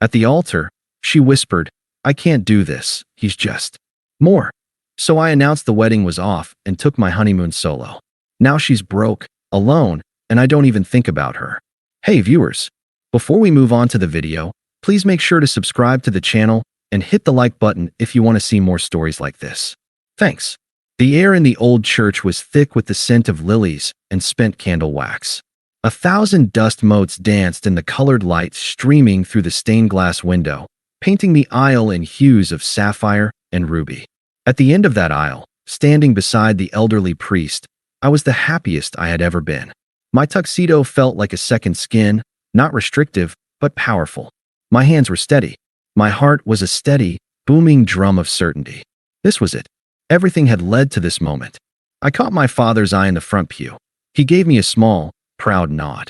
At the altar, she whispered, "I can't do this, he's just more." So I announced the wedding was off and took my honeymoon solo. Now she's broke, alone, and I don't even think about her. Hey viewers, before we move on to the video, please make sure to subscribe to the channel and hit the like button if you want to see more stories like this. Thanks. The air in the old church was thick with the scent of lilies and spent candle wax. 1,000 dust motes danced in the colored light streaming through the stained glass window, painting the aisle in hues of sapphire and ruby. At the end of that aisle, standing beside the elderly priest, I was the happiest I had ever been. My tuxedo felt like a second skin, not restrictive, but powerful. My hands were steady. My heart was a steady, booming drum of certainty. This was it. Everything had led to this moment. I caught my father's eye in the front pew. He gave me a small, proud nod.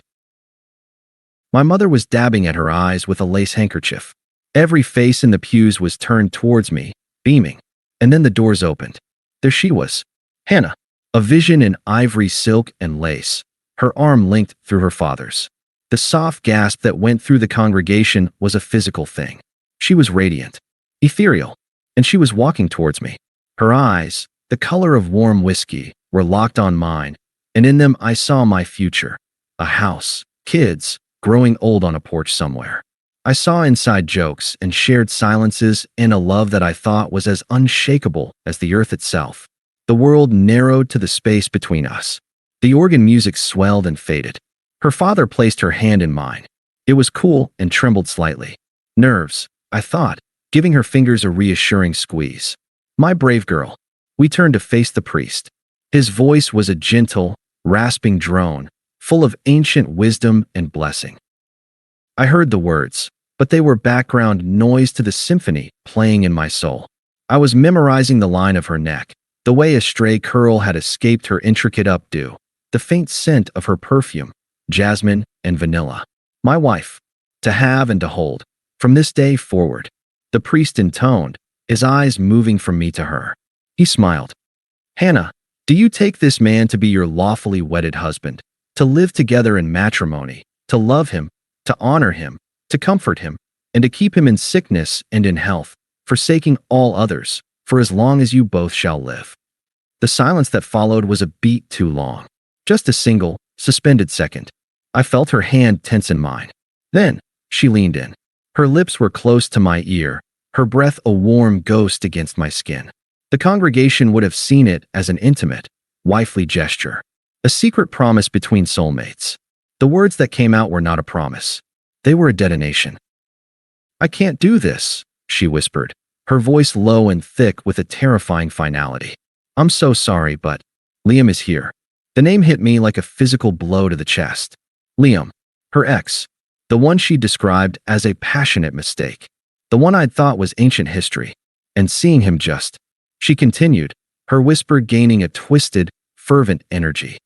My mother was dabbing at her eyes with a lace handkerchief. Every face in the pews was turned towards me, beaming. And then the doors opened. There she was, Hannah, a vision in ivory silk and lace, her arm linked through her father's. The soft gasp that went through the congregation was a physical thing. She was radiant, ethereal, and she was walking towards me. Her eyes, the color of warm whiskey, were locked on mine, and in them I saw my future. A house, kids, growing old on a porch somewhere. I saw inside jokes and shared silences and a love that I thought was as unshakable as the earth itself. The world narrowed to the space between us. The organ music swelled and faded. Her father placed her hand in mine. It was cool and trembled slightly. Nerves, I thought, giving her fingers a reassuring squeeze. My brave girl. We turned to face the priest. His voice was a gentle, rasping drone, full of ancient wisdom and blessing. I heard the words, but they were background noise to the symphony playing in my soul. I was memorizing the line of her neck, the way a stray curl had escaped her intricate updo, the faint scent of her perfume, jasmine and vanilla. My wife, to have and to hold, from this day forward. The priest intoned, his eyes moving from me to her. He smiled. Hannah, do you take this man to be your lawfully wedded husband, to live together in matrimony, to love him, to honor him, to comfort him, and to keep him in sickness and in health, forsaking all others, for as long as you both shall live? The silence that followed was a beat too long. Just a single, suspended second. I felt her hand tense in mine. Then, she leaned in. Her lips were close to my ear, her breath a warm ghost against my skin. The congregation would have seen it as an intimate, wifely gesture, a secret promise between soulmates. The words that came out were not a promise. They were a detonation. "I can't do this," she whispered, her voice low and thick with a terrifying finality. "I'm so sorry, but Liam is here." The name hit me like a physical blow to the chest. Liam, her ex, the one she described as a passionate mistake, the one I'd thought was ancient history. And seeing him just, she continued, her whisper gaining a twisted, fervent energy.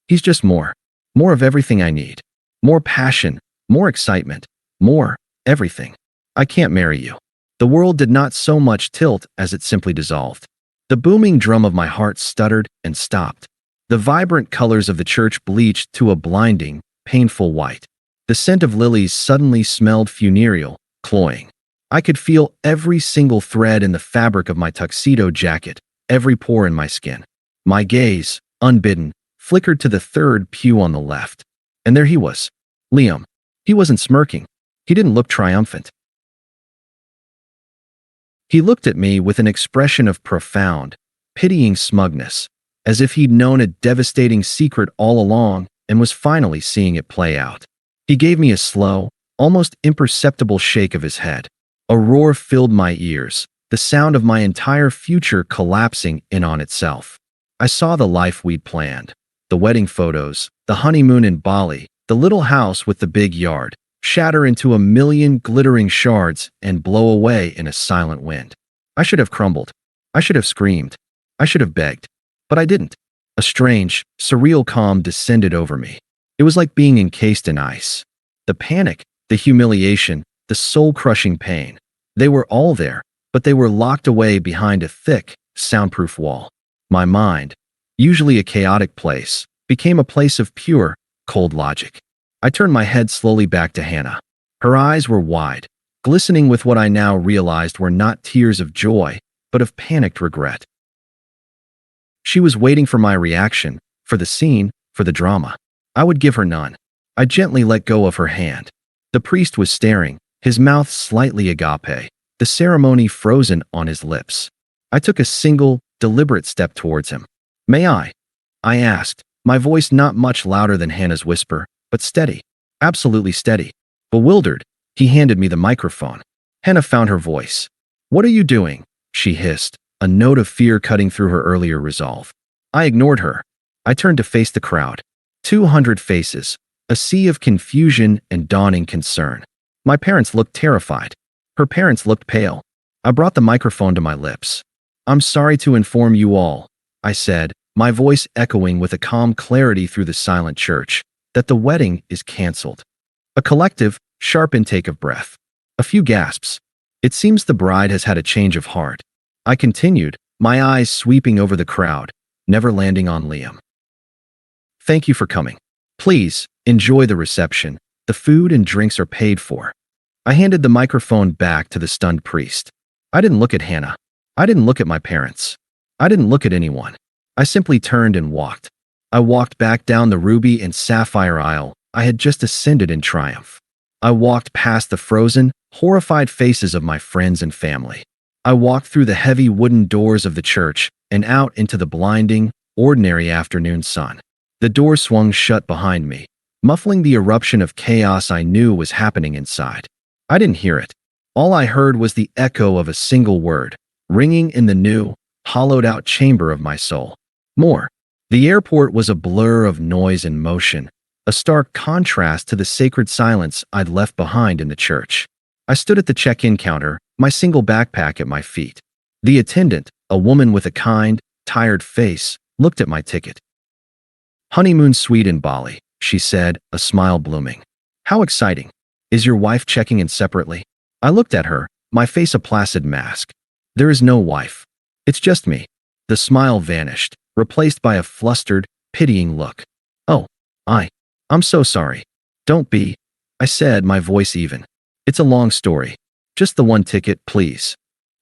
"He's just more of everything I need. More passion, more excitement, more everything. I can't marry you." The world did not so much tilt as it simply dissolved. The booming drum of my heart stuttered and stopped. The vibrant colors of the church bleached to a blinding, painful white. The scent of lilies suddenly smelled funereal, cloying. I could feel every single thread in the fabric of my tuxedo jacket, every pore in my skin. My gaze, unbidden, flickered to the third pew on the left. And there he was, Liam. He wasn't smirking. He didn't look triumphant. He looked at me with an expression of profound, pitying smugness, as if he'd known a devastating secret all along and was finally seeing it play out. He gave me a slow, almost imperceptible shake of his head. A roar filled my ears, the sound of my entire future collapsing in on itself. I saw the life we'd planned, the wedding photos, the honeymoon in Bali, the little house with the big yard, shatter into a million glittering shards and blow away in a silent wind. I should have crumbled. I should have screamed. I should have begged. But I didn't. A strange, surreal calm descended over me. It was like being encased in ice. The panic, the humiliation, the soul-crushing pain. They were all there, but they were locked away behind a thick, soundproof wall. My mind, usually a chaotic place, became a place of pure, cold logic. I turned my head slowly back to Hannah. Her eyes were wide, glistening with what I now realized were not tears of joy, but of panicked regret. She was waiting for my reaction, for the scene, for the drama. I would give her none. I gently let go of her hand. The priest was staring, his mouth slightly agape, the ceremony frozen on his lips. I took a single, deliberate step towards him. "May I?" I asked, my voice not much louder than Hannah's whisper, but steady. Absolutely steady. Bewildered, he handed me the microphone. Hannah found her voice. "What are you doing?" she hissed, a note of fear cutting through her earlier resolve. I ignored her. I turned to face the crowd. 200 faces, a sea of confusion and dawning concern. My parents looked terrified. Her parents looked pale. I brought the microphone to my lips. "I'm sorry to inform you all," I said, my voice echoing with a calm clarity through the silent church, "that the wedding is canceled." A collective, sharp intake of breath. A few gasps. "It seems the bride has had a change of heart." I continued, my eyes sweeping over the crowd, never landing on Liam. "Thank you for coming. Please, enjoy the reception. The food and drinks are paid for." I handed the microphone back to the stunned priest. I didn't look at Hannah. I didn't look at my parents. I didn't look at anyone. I simply turned and walked. I walked back down the ruby and sapphire aisle I had just ascended in triumph. I walked past the frozen, horrified faces of my friends and family. I walked through the heavy wooden doors of the church and out into the blinding, ordinary afternoon sun. The door swung shut behind me, muffling the eruption of chaos I knew was happening inside. I didn't hear it. All I heard was the echo of a single word, ringing in the new, hollowed-out chamber of my soul. More. The airport was a blur of noise and motion, a stark contrast to the sacred silence I'd left behind in the church. I stood at the check-in counter, my single backpack at my feet. The attendant, a woman with a kind, tired face, looked at my ticket. "Honeymoon suite in Bali," she said, a smile blooming. "How exciting. Is your wife checking in separately?" I looked at her, my face a placid mask. "There is no wife. It's just me." The smile vanished, replaced by a flustered, pitying look. "Oh, I'm so sorry." "Don't be," I said, my voice even. "It's a long story. Just the one ticket, please."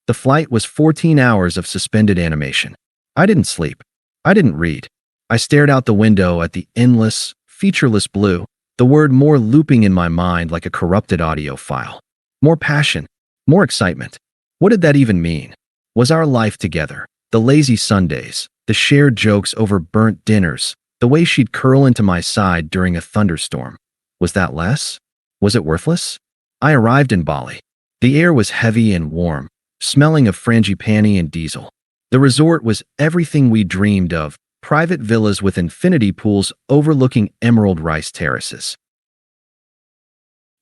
The flight was 14 hours of suspended animation. I didn't sleep. I didn't read. I stared out the window at the endless, featureless blue, the word more looping in my mind like a corrupted audio file. More passion, more excitement. What did that even mean? Was our life together, the lazy Sundays, the shared jokes over burnt dinners, the way she'd curl into my side during a thunderstorm, was that less? Was it worthless? I arrived in Bali. The air was heavy and warm, smelling of frangipani and diesel. The resort was everything we dreamed of, private villas with infinity pools overlooking emerald rice terraces.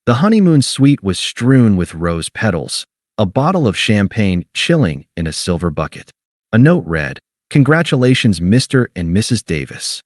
The honeymoon suite was strewn with rose petals, a bottle of champagne chilling in a silver bucket. A note read, "Congratulations, Mr. and Mrs. Davis."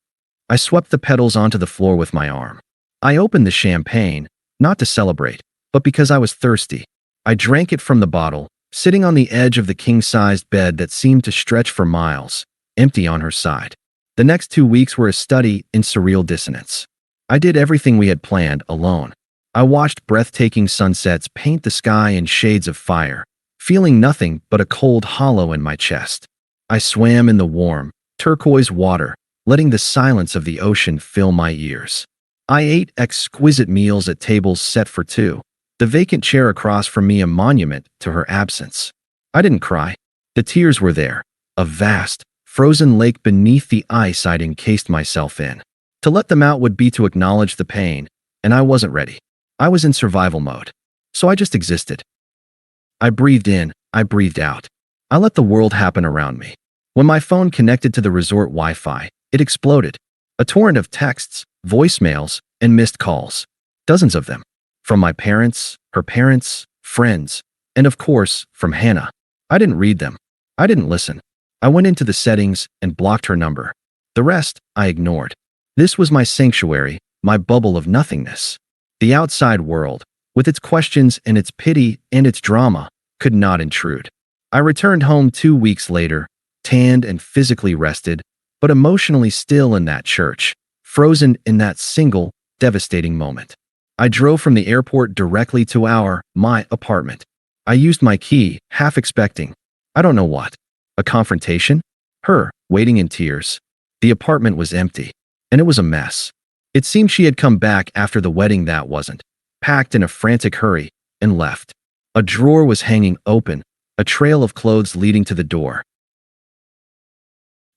I swept the petals onto the floor with my arm. I opened the champagne, not to celebrate, but because I was thirsty. I drank it from the bottle, sitting on the edge of the king-sized bed that seemed to stretch for miles, empty on her side. The next 2 weeks were a study in surreal dissonance. I did everything we had planned alone. I watched breathtaking sunsets paint the sky in shades of fire, feeling nothing but a cold hollow in my chest. I swam in the warm, turquoise water, letting the silence of the ocean fill my ears. I ate exquisite meals at tables set for two, the vacant chair across from me a monument to her absence. I didn't cry. The tears were there, a vast, frozen lake beneath the ice I'd encased myself in. To let them out would be to acknowledge the pain, and I wasn't ready. I was in survival mode. So I just existed. I breathed in, I breathed out. I let the world happen around me. When my phone connected to the resort Wi-Fi, it exploded. A torrent of texts, voicemails, and missed calls. Dozens of them. From my parents, her parents, friends, and of course, from Hannah. I didn't read them. I didn't listen. I went into the settings and blocked her number. The rest, I ignored. This was my sanctuary, my bubble of nothingness. The outside world, with its questions and its pity and its drama, could not intrude. I returned home 2 weeks later, tanned and physically rested, but emotionally still in that church, frozen in that single, devastating moment. I drove from the airport directly to my apartment. I used my key, half expecting, I don't know what. A confrontation? Her, waiting in tears. The apartment was empty, and it was a mess. It seemed she had come back after the wedding that wasn't, packed in a frantic hurry, and left. A drawer was hanging open, a trail of clothes leading to the door.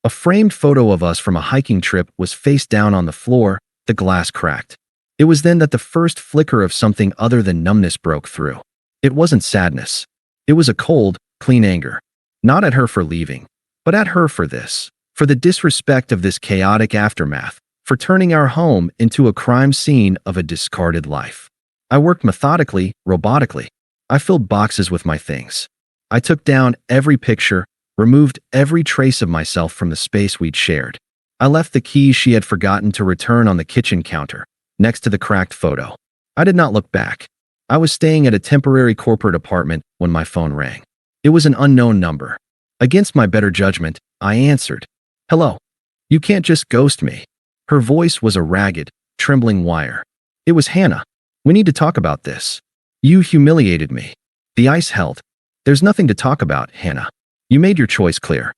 A framed photo of us from a hiking trip was face down on the floor, the glass cracked. It was then that the first flicker of something other than numbness broke through. It wasn't sadness. It was a cold, clean anger. Not at her for leaving, but at her for this. For the disrespect of this chaotic aftermath. For turning our home into a crime scene of a discarded life. I worked methodically, robotically. I filled boxes with my things. I took down every picture, removed every trace of myself from the space we'd shared. I left the keys she had forgotten to return on the kitchen counter, next to the cracked photo. I did not look back. I was staying at a temporary corporate apartment when my phone rang. It was an unknown number. Against my better judgment, I answered. Hello. You can't just ghost me. Her voice was a ragged, trembling wire. It was Hannah. We need to talk about this. You humiliated me. The ice held. There's nothing to talk about, Hannah. You made your choice clear.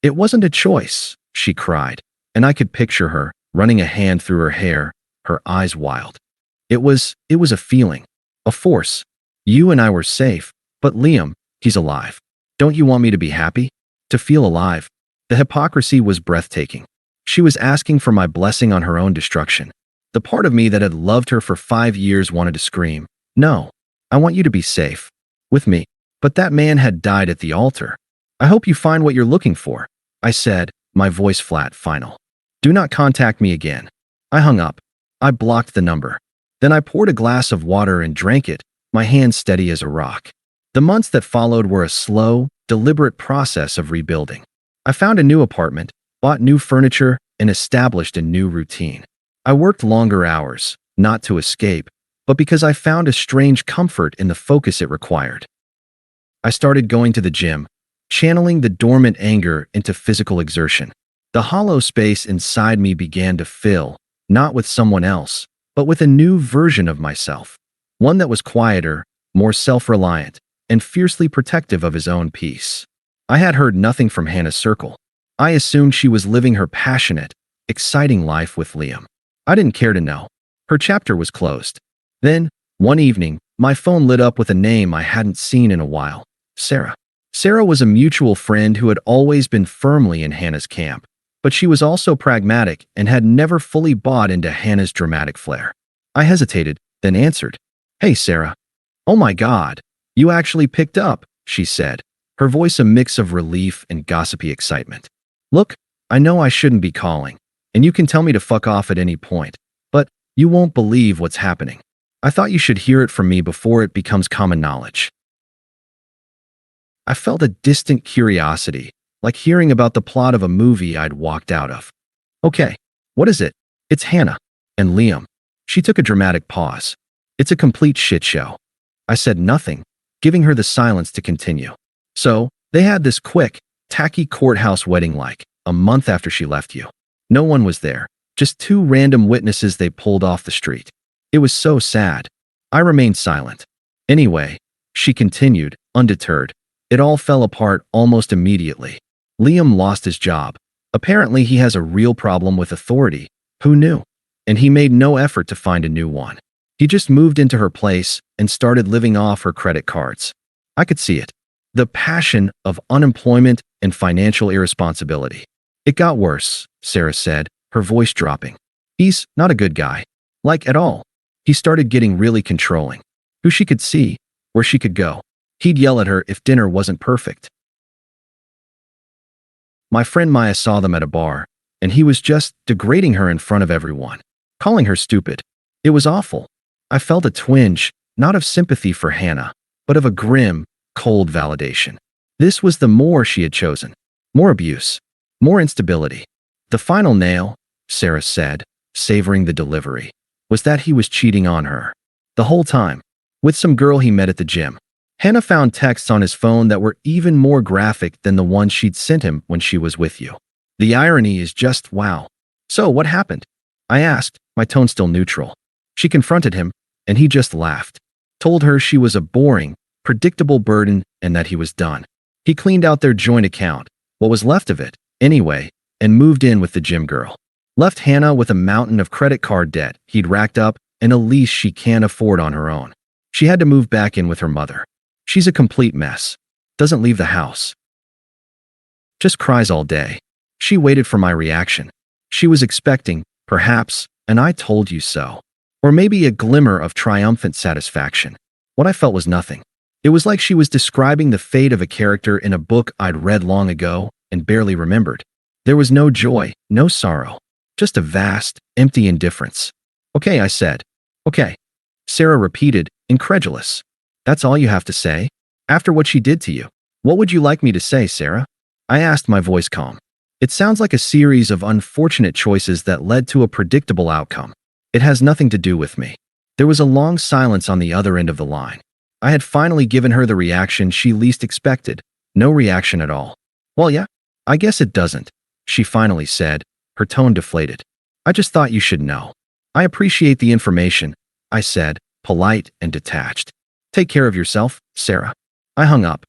It wasn't a choice, she cried, and I could picture her, running a hand through her hair, her eyes wild. It was a feeling, a force. You and I were safe, but Liam, he's alive. Don't you want me to be happy? To feel alive? The hypocrisy was breathtaking. She was asking for my blessing on her own destruction. The part of me that had loved her for 5 years wanted to scream, no, I want you to be safe. With me. But that man had died at the altar. I hope you find what you're looking for, I said, my voice flat, final. Do not contact me again. I hung up. I blocked the number. Then I poured a glass of water and drank it, my hand steady as a rock. The months that followed were a slow, deliberate process of rebuilding. I found a new apartment, bought new furniture, and established a new routine. I worked longer hours, not to escape, but because I found a strange comfort in the focus it required. I started going to the gym, channeling the dormant anger into physical exertion. The hollow space inside me began to fill, not with someone else, but with a new version of myself. One that was quieter, more self-reliant, and fiercely protective of his own peace. I had heard nothing from Hannah's circle. I assumed she was living her passionate, exciting life with Liam. I didn't care to know. Her chapter was closed. Then, one evening, my phone lit up with a name I hadn't seen in a while. Sarah. Sarah was a mutual friend who had always been firmly in Hannah's camp, but she was also pragmatic and had never fully bought into Hannah's dramatic flair. I hesitated, then answered. Hey, Sarah. Oh my God. You actually picked up, she said, her voice a mix of relief and gossipy excitement. Look, I know I shouldn't be calling, and you can tell me to fuck off at any point, but you won't believe what's happening. I thought you should hear it from me before it becomes common knowledge. I felt a distant curiosity, like hearing about the plot of a movie I'd walked out of. Okay, what is it? It's Hannah. And Liam. She took a dramatic pause. It's a complete shit show. I said nothing, giving her the silence to continue. So, they had this quick, tacky courthouse wedding like, a month after she left you. No one was there, just 2 random witnesses they pulled off the street. It was so sad. I remained silent. Anyway, she continued, undeterred. It all fell apart almost immediately. Liam lost his job. Apparently he has a real problem with authority. Who knew? And he made no effort to find a new one. He just moved into her place and started living off her credit cards. I could see it. The passion of unemployment and financial irresponsibility. It got worse, Sarah said, her voice dropping. He's not a good guy. Like at all. He started getting really controlling. Who she could see, where she could go. He'd yell at her if dinner wasn't perfect. My friend Maya saw them at a bar, and he was just degrading her in front of everyone. Calling her stupid. It was awful. I felt a twinge, not of sympathy for Hannah, but of a grim, cold validation. This was the more she had chosen. More abuse. More instability. The final nail, Sarah said, savoring the delivery, was that he was cheating on her. The whole time. With some girl he met at the gym. Hannah found texts on his phone that were even more graphic than the ones she'd sent him when she was with you. The irony is just wow. So what happened? I asked, my tone still neutral. She confronted him, and he just laughed. Told her she was a boring, predictable burden and that he was done. He cleaned out their joint account, what was left of it, anyway, and moved in with the gym girl. Left Hannah with a mountain of credit card debt he'd racked up and a lease she can't afford on her own. She had to move back in with her mother. She's a complete mess. Doesn't leave the house. Just cries all day. She waited for my reaction. She was expecting, perhaps, an "I told you so," or maybe a glimmer of triumphant satisfaction. What I felt was nothing. It was like she was describing the fate of a character in a book I'd read long ago and barely remembered. There was no joy, no sorrow, just a vast, empty indifference. "Okay," I said. "Okay." Sarah repeated, incredulous. "That's all you have to say? After what she did to you? What would you like me to say, Sarah?" I asked, my voice calm. "It sounds like a series of unfortunate choices that led to a predictable outcome. It has nothing to do with me." There was a long silence on the other end of the line. I had finally given her the reaction she least expected. No reaction at all. "Well, yeah, I guess it doesn't," she finally said, her tone deflated. "I just thought you should know." "I appreciate the information," I said, polite and detached. "Take care of yourself, Sarah." I hung up.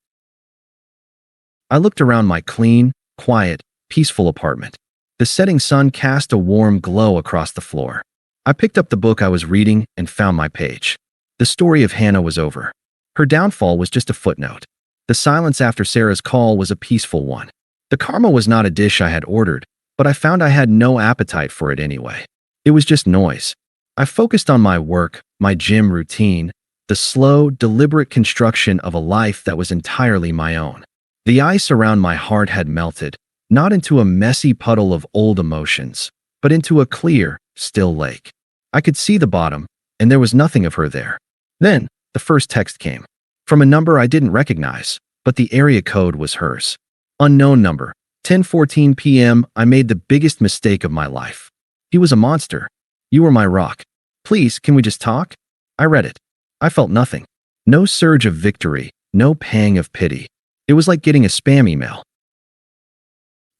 I looked around my clean, quiet, peaceful apartment. The setting sun cast a warm glow across the floor. I picked up the book I was reading and found my page. The story of Hannah was over. Her downfall was just a footnote. The silence after Sarah's call was a peaceful one. The karma was not a dish I had ordered, but I found I had no appetite for it anyway. It was just noise. I focused on my work, my gym routine, the slow, deliberate construction of a life that was entirely my own. The ice around my heart had melted, not into a messy puddle of old emotions, but into a clear, still lake. I could see the bottom, and there was nothing of her there. Then, the first text came. From a number I didn't recognize, but the area code was hers. Unknown number. 10:14 p.m. I made the biggest mistake of my life. He was a monster. You were my rock. Please, can we just talk? I read it. I felt nothing. No surge of victory, no pang of pity. It was like getting a spam email.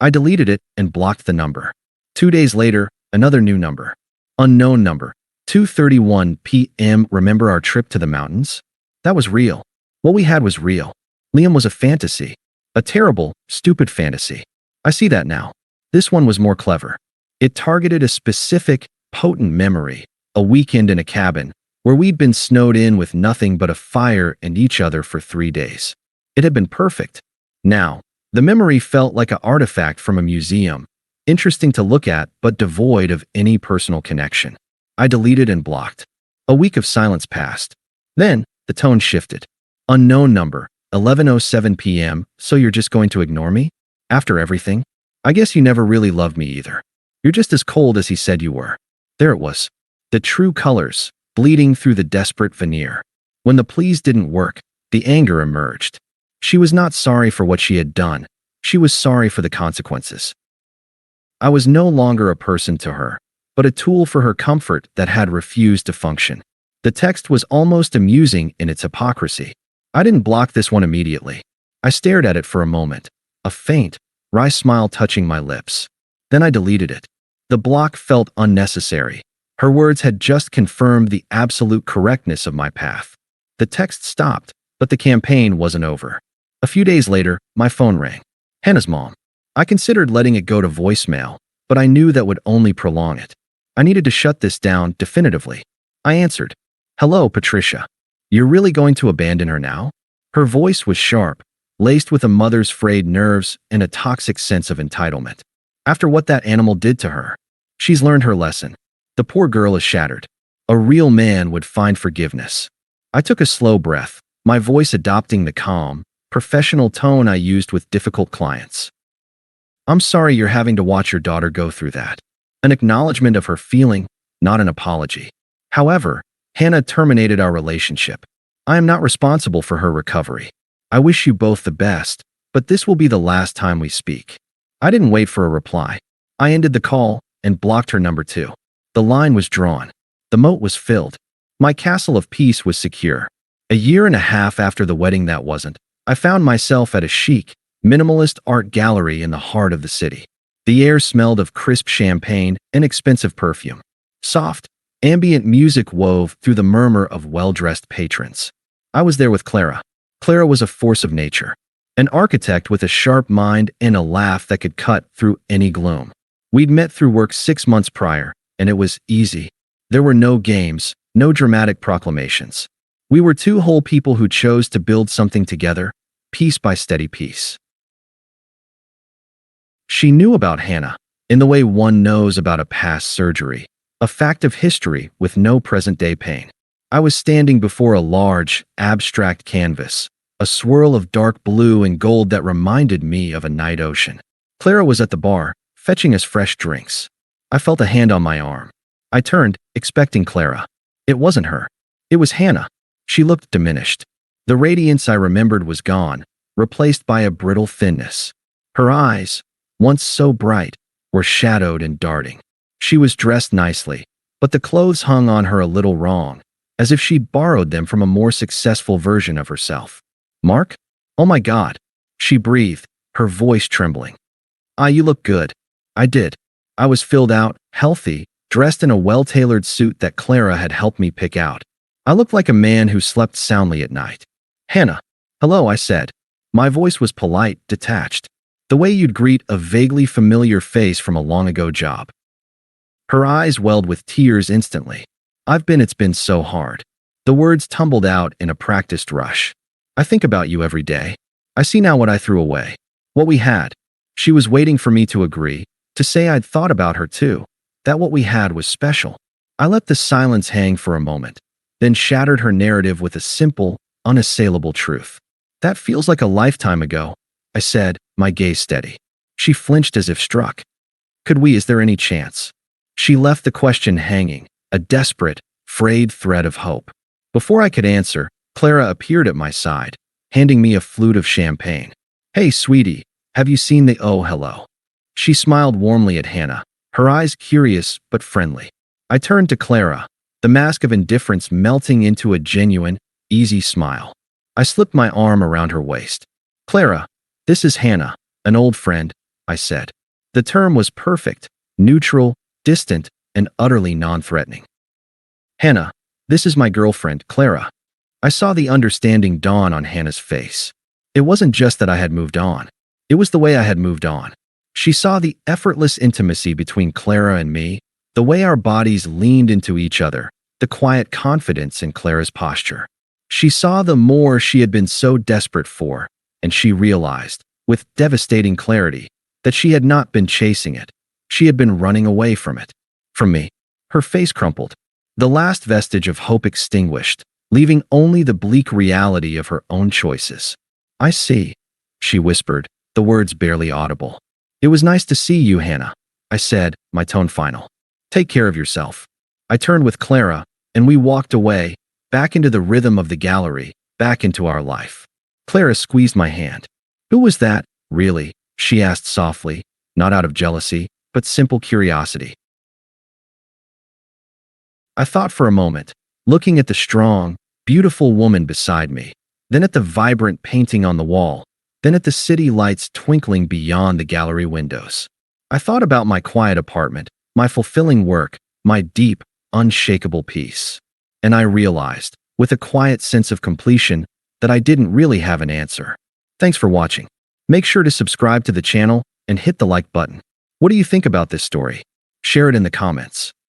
I deleted it and blocked the number. 2 days later, another new number. Unknown number. 2:31 p.m. Remember our trip to the mountains? That was real. What we had was real. Liam was a fantasy. A terrible, stupid fantasy. I see that now. This one was more clever. It targeted a specific, potent memory, a weekend in a cabin, where we'd been snowed in with nothing but a fire and each other for 3 days. It had been perfect. Now, the memory felt like an artifact from a museum, interesting to look at but devoid of any personal connection. I deleted and blocked. A week of silence passed. Then, the tone shifted. Unknown number, 11:07 p.m., so you're just going to ignore me? After everything? I guess you never really loved me either. You're just as cold as he said you were. There it was. The true colors, bleeding through the desperate veneer. When the pleas didn't work, the anger emerged. She was not sorry for what she had done. She was sorry for the consequences. I was no longer a person to her, but a tool for her comfort that had refused to function. The text was almost amusing in its hypocrisy. I didn't block this one immediately. I stared at it for a moment, a faint, wry smile touching my lips. Then I deleted it. The block felt unnecessary. Her words had just confirmed the absolute correctness of my path. The text stopped, but the campaign wasn't over. A few days later, my phone rang. Hannah's mom. I considered letting it go to voicemail, but I knew that would only prolong it. I needed to shut this down definitively. I answered. "Hello, Patricia. You're really going to abandon her now?" Her voice was sharp, laced with a mother's frayed nerves and a toxic sense of entitlement. After what that animal did to her, she's learned her lesson. The poor girl is shattered. A real man would find forgiveness. I took a slow breath, my voice adopting the calm, professional tone I used with difficult clients. "I'm sorry you're having to watch your daughter go through that." An acknowledgement of her feeling, not an apology. However, Hannah terminated our relationship. I am not responsible for her recovery. I wish you both the best, but this will be the last time we speak. I didn't wait for a reply. I ended the call and blocked her number 2. The line was drawn. The moat was filled. My castle of peace was secure. A year and a half after the wedding that wasn't, I found myself at a chic, minimalist art gallery in the heart of the city. The air smelled of crisp champagne and expensive perfume. Soft, ambient music wove through the murmur of well-dressed patrons. I was there with Clara. Clara was a force of nature, an architect with a sharp mind and a laugh that could cut through any gloom. We'd met through work 6 months prior, and it was easy. There were no games, no dramatic proclamations. We were two whole people who chose to build something together, piece by steady piece. She knew about Hannah, in the way one knows about a past surgery, a fact of history with no present-day pain. I was standing before a large, abstract canvas, a swirl of dark blue and gold that reminded me of a night ocean. Clara was at the bar, fetching us fresh drinks. I felt a hand on my arm. I turned, expecting Clara. It wasn't her. It was Hannah. She looked diminished. The radiance I remembered was gone, replaced by a brittle thinness. Her eyes, once so bright, were shadowed and darting. She was dressed nicely, but the clothes hung on her a little wrong, as if she'd borrowed them from a more successful version of herself. "Mark? Oh my God," she breathed, her voice trembling. "Ah, you look good." I did. I was filled out, healthy, dressed in a well-tailored suit that Clara had helped me pick out. I looked like a man who slept soundly at night. "Hannah." "Hello," I said. My voice was polite, detached, the way you'd greet a vaguely familiar face from a long-ago job. Her eyes welled with tears instantly. It's been so hard." The words tumbled out in a practiced rush. "I think about you every day. I see now what I threw away. What we had." She was waiting for me to agree, to say I'd thought about her too, that what we had was special. I let the silence hang for a moment, then shattered her narrative with a simple, unassailable truth. "That feels like a lifetime ago," I said, my gaze steady. She flinched as if struck. Is there any chance?" She left the question hanging, a desperate, frayed thread of hope. Before I could answer, Clara appeared at my side, handing me a flute of champagne. "Hey, sweetie, have you seen the Oh Hello?" She smiled warmly at Hannah, her eyes curious but friendly. I turned to Clara, the mask of indifference melting into a genuine, easy smile. I slipped my arm around her waist. "Clara, this is Hannah, an old friend," I said. The term was perfect, neutral, distant, and utterly non-threatening. "Hannah, this is my girlfriend, Clara." I saw the understanding dawn on Hannah's face. It wasn't just that I had moved on. It was the way I had moved on. She saw the effortless intimacy between Clara and me, the way our bodies leaned into each other, the quiet confidence in Clara's posture. She saw the more she had been so desperate for, and she realized, with devastating clarity, that she had not been chasing it. She had been running away from it. From me. Her face crumpled, the last vestige of hope extinguished, leaving only the bleak reality of her own choices. "I see," she whispered, the words barely audible. "It was nice to see you, Hannah," I said, my tone final. "Take care of yourself." I turned with Clara, and we walked away, back into the rhythm of the gallery, back into our life. Clara squeezed my hand. "Who was that, really?" she asked softly, not out of jealousy, but simple curiosity. I thought for a moment, looking at the strong, beautiful woman beside me, then at the vibrant painting on the wall, then at the city lights twinkling beyond the gallery windows. I thought about my quiet apartment, my fulfilling work, my deep, unshakable peace. And I realized, with a quiet sense of completion, that I didn't really have an answer. Thanks for watching. Make sure to subscribe to the channel and hit the like button. What do you think about this story? Share it in the comments.